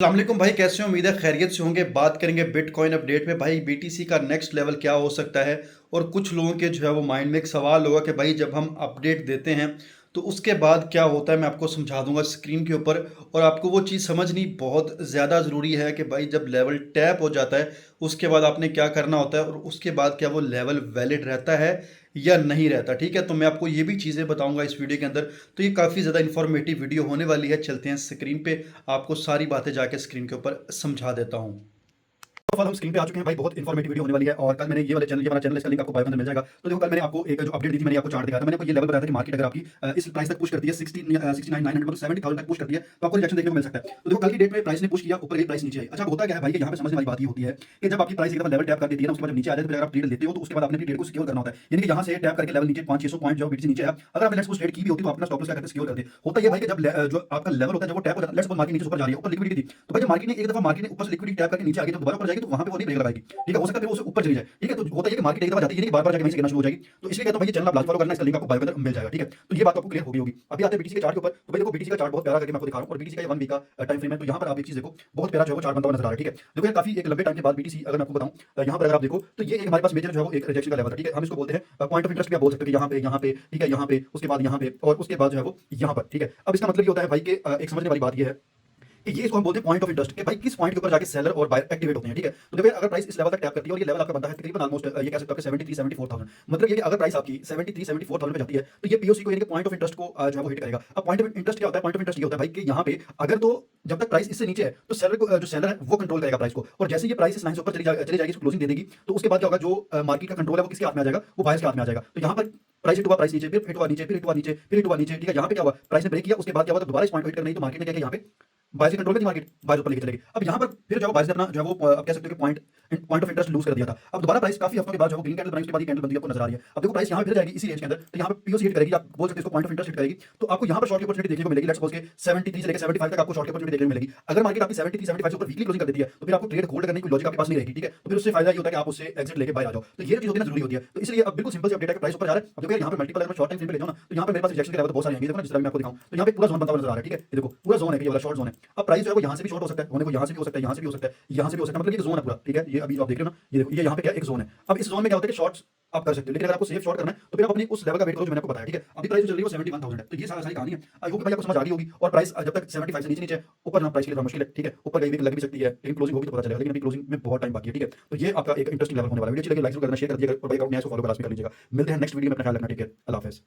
अस्सलाम वालेकुम भाई, कैसे हो? उम्मीद है खैरियत से होंगे। बात करेंगे बिटकॉइन अपडेट में। भाई बीटीसी का नेक्स्ट लेवल क्या हो सकता है, और कुछ लोगों के जो है वो माइंड में एक सवाल होगा कि भाई जब हम अपडेट देते हैं तो उसके बाद क्या होता है। मैं आपको समझा दूंगा स्क्रीन के ऊपर। और आपको वो चीज़ समझनी बहुत ज़्यादा ज़रूरी है कि भाई जब लेवल टैप हो जाता है उसके बाद आपने क्या करना होता है, और उसके बाद क्या वो लेवल वैलिड रहता है या नहीं रहता। ठीक है, तो मैं आपको ये भी चीज़ें बताऊंगा इस वीडियो के अंदर। तो ये काफ़ी ज़्यादा इन्फॉर्मेटिव वीडियो होने वाली है। चलते हैं स्क्रीन पे, आपको सारी बातें जाके स्क्रीन के ऊपर समझा देता हूँ। ऑफ ऑल हम स्क्रीन पे आ चुके हैं भाई। बहुत इन्फॉर्मेटिव वीडियो होने वाली है। और कल मैंने ये वाले चैनल, ये हमारा चैनल, इसका लिंक आपको बायो में मिल जाएगा। तो देखो, कल मैंने आपको एक जो अपडेट दी थी, मैंने आपको चार्ट दिखाया था। मैंने आपको ये लेवल बताया था कि मार्केट अगर आपकी इस प्राइस तक पुश करती है 69,900 मतलब 70,000 तक पुश करती है तो आपको रिजेक्शन देखने को मिल सकता है। तो देखो, कल की डेट में प्राइस ने पुश किया, ऊपर गई, प्राइस नीचे आई। अच्छा, होता क्या है भाई कि यहाँ पे समझने वाली बात ये होती है कि जब आपकी प्राइस एक दफा लेवल टैप कर देती है ना, उसके बाद जब नीचे आ जाए तो फिर अगर आप ट्रेड लेते हो तो उसके बाद आपने अपनी ट्रेड को सिक्योर करना होता है। यानी कि यहाँ से टैप करके लेवल नीचे 500-600 पॉइंट जो बीटीसी नीचे है, अगर आपने लेट्स सपोज ट्रेड की भी होती तो अपना स्टॉप लॉस क्या करते हैं, सिक्योर करते हैं। होता ये भाई कि जब जो आपका लेवल होता है, जब वो टैप हो जाता है, लेट्स सपोज मार्केट नीचे ऊपर जा रही है, ऊपर लिक्विडिटी थी, तो भाई जब मार्केट ने एक दफा मार्केट ने ऊपर से लिक्विडिटी टैप करके नीचे आ गई तो दोबारा ऊपर जाएगी, तो वहां पे वो नहीं ब्रेक लगाएगी। ठीक है, हो सकता है फिर वो उससे ऊपर चली जाए। ठीक है, तो होता है कि मार्केट एक दफा जाती है, नहीं कि बार बार जाके वहीं से गिरना शुरू हो जाएगी। तो इसलिए कहता हूं भाई, ये चैनल आप लाजमी फॉलो करना, इसका लिंक आपको बायो में मिल जाएगा। ठीक है, तो ये बात आपको क्लियर होगी। अभी आते हैं बीटीसी के चार्ट के ऊपर। तो भाई देखो, बीटीसी का चार्ट बहुत प्यारा करके मैं आपको दिखा रहा हूं, और बीटीसी का ये 1 वीक का टाइम फ्रेम है। तो यहाँ पर आप एक चीज देखो, बहुत प्यारा जो है वो चार्ट बनता हुआ नजर आ रहा है। ठीक है, देखो ये काफी एक लंबे टाइम के बाद बीटीसी, अगर मैं आपको बताऊं यहाँ पर अगर आप देखो तो ये एक हमारे पास मेजर जो है वो एक रिजेक्शन का लेवल है। ठीक है, हम इसको बोलते हैं पॉइंट ऑफ इंटरेस्ट भी आप बोल सकते हो कि यहाँ पे, ठीक है, यहाँ पे, उसके बाद यहाँ पे, और उसके बाद जो है वो यहाँ पर। ठीक है, अब इसका मतलब ये होता है भाई कि एक समझने वाली बात ये है कि ये इसको हम बोलते हैं पॉइंट ऑफ इंटरेस्ट, कि भाई किस पॉइंट के ऊपर जाके सेलर और बायर एक्टिवेट होते हैं। ठीक है, तो देखो अगर प्राइस इस लेवल तक टैप करती है, और ये लेवल आपका बनता है तकरीबन ऑलमोस्ट ये कह सकते हो कि 73-74,000, मतलब ये कि अगर प्राइस आपकी 73-74,000 पे जाती है तो ये पीओसी को यानी कि पॉइंट ऑफ इंटरेस्ट को जो है वो हिट करेगा। अब पॉइंट ऑफ इंटरेस्ट क्या होता है? पॉइंट ऑफ इंटरेस्ट ये होता है भाई कि यहाँ पे अगर तो जब तक प्राइस इससे नीचे है तो सेलर को, जो सेलर है वो कंट्रोल करेगा प्राइस को, और जैसे ये प्राइस इस लाइन से ऊपर चली जाएगी, क्लोजिंग दे देगी, तो उसके बाद क्या होगा, जो मार्केट का कंट्रोल है वो किसके हाथ में आ जाएगा? वो बायर्स के हाथ में आ जाएगा। तो यहाँ पर प्राइस हिट हुआ, प्राइस नीचे, फिर हिट हुआ नीचे, फिर हिट हुआ नीचे, फिर हिट हुआ नीचे। ठीक है, यहाँ पे क्या हुआ, प्राइस ने ब्रेक किया, उसके बाद क्या हुआ, तो दोबारा इस पॉइंट को हिट करने, तो मार्केट ने क्या किया, यहाँ पे बायर्स के कंट्रोल में थी मार्केट, बायर्स ऊपर लेके चलेगी। अब यहाँ पर फिर जो बायर्स ने अपना जो है वो आप कह सकते हो कि पॉइंट ऑफ इंटरेस्ट लूज कर दिया था। अब दोबारा प्राइस काफी हफ्तों के बाद जो ग्रीन कैंडल बनी, उसके बाद ये कैंडल बनती है, आपको नजर आ रही है। अब देखो प्राइस यहाँ फिर जाएगी इसी रेंज के अंदर, तो यहाँ पे पीओसी हिट करेगी, आप बोल सकते हो इसको पॉइंट ऑफ इंटरेस्ट हिट करेगी। तो आपको यहाँ पर शॉर्ट की अपॉर्चुनिटी देखने को मिलेगी। लेट्स सपोज के 73 से लेकर 75 तक आपको शॉर्ट की अपॉर्चुनिटी देखने को मिलेगी। अगर मार्केट आपकी 73-75 से ऊपर वीकली क्लोजिंग कर देती है तो फिर आपको ट्रेड होल्ड करने की लॉजिक आपके पास नहीं रहेगी। ठीक है, तो फिर उससे फायदा ये होता है कि आप उससे एग्जिट लेके बाहर आ जाओ। तो ये चीज होती है ना, जरूरी होती है। तो इसलिए अब बिल्कुल सिंपल से अपडेट है कि प्राइस ऊपर जा रहा है। अब देखो यहाँ पे मल्टीपल, अगर मैं शॉर्ट टाइम फ्रेम पे ले जाऊं ना, तो यहाँ पे मेरे पास रिजेक्शन के लेवल बहुत सारे आएंगे। देखो ना, जिस तरह मैं आपको दिखाऊं तो यहाँ पे पूरा जोन बनता हुआ नजर आ रहा है। ठीक है, ये देखो पूरा जोन है, ये वाला शॉर्ट जोन है। अब प्राइस जो है वो यहाँ से भी शॉर्ट हो सकता है, होने को यहाँ से भी हो सकता है, यहाँ से भी हो सकता है, यहाँ से भी हो सकता है, मतलब ये जोन है पूरा। ठीक है, ये अभी जो आप देख रहे हो ना, ये देखो, ये यहाँ पे क्या एक जोन है। अब इस जोन में क्या होता है कि शॉर्ट्स आप कर सकते हो, लेकिन अगर आपको सेफ शॉर्ट करना है तो फिर आप अपनी उस लेवल का वेट करो जो मैंने आपको बताया। ठीक है, अभी प्राइस जो चल रही है वो 71,000 है। तो ये सारी कहानी है। आई होप भाई आपको समझ आ रही होगी। और प्राइस जब तक 75 से नीचे नीचे, ऊपर ना प्राइस के लिए थोड़ा मुश्किल है। ठीक है, ऊपर कहीं भी लग भी सकती है, लेकिन क्लोजिंग होगी तो पता चलेगा, लेकिन अभी क्लोजिंग में बहुत टाइम बाकी है। ठीक है, तो ये आपका एक इंटरेस्टिंग लेवल होने वाला है। वीडियो अच्छी लगी लाइक करना, शेयर कर दिया, और भाई अपने को फॉलो कर मिलेगा। मिलते हैं नेक्स्ट वीडियो में, अपना ख्याल रखना। ठीक है, अल्लाह हाफिज़।